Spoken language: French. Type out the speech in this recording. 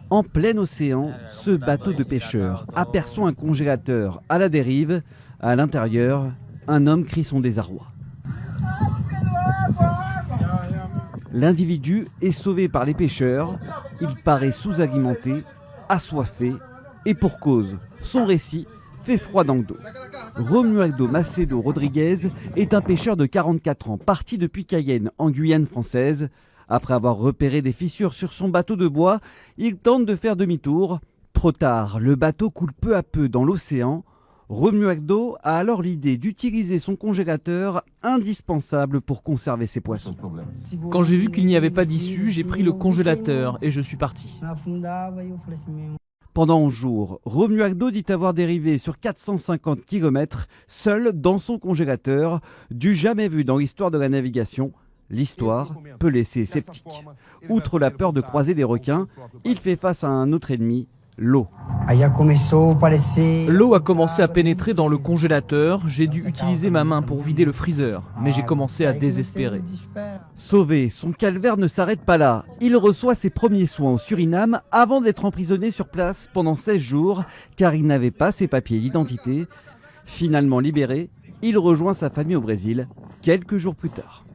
En plein océan, ce bateau de pêcheur aperçoit un congélateur à la dérive. À l'intérieur, un homme crie son désarroi. L'individu est sauvé par les pêcheurs. Il paraît sous-alimenté, assoiffé, et pour cause, son récit fait froid dans le dos. Romualdo Macedo Rodriguez est un pêcheur de 44 ans, parti depuis Cayenne, en Guyane française. Après avoir repéré des fissures sur son bateau de bois, il tente de faire demi-tour. Trop tard, le bateau coule peu à peu dans l'océan. Romualdo a alors l'idée d'utiliser son congélateur, indispensable pour conserver ses poissons. Quand j'ai vu qu'il n'y avait pas d'issue, j'ai pris le congélateur et je suis parti. Pendant 11 jours, Romualdo dit avoir dérivé sur 450 km, seul dans son congélateur, du jamais vu dans l'histoire de la navigation. L'histoire peut laisser sceptique. Outre la peur de croiser des requins, il fait face à un autre ennemi, l'eau. L'eau a commencé à pénétrer dans le congélateur, j'ai dû utiliser ma main pour vider le freezer, mais j'ai commencé à désespérer. Sauvé, son calvaire ne s'arrête pas là. Il reçoit ses premiers soins au Suriname avant d'être emprisonné sur place pendant 16 jours, car il n'avait pas ses papiers d'identité. Finalement libéré, il rejoint sa famille au Brésil quelques jours plus tard.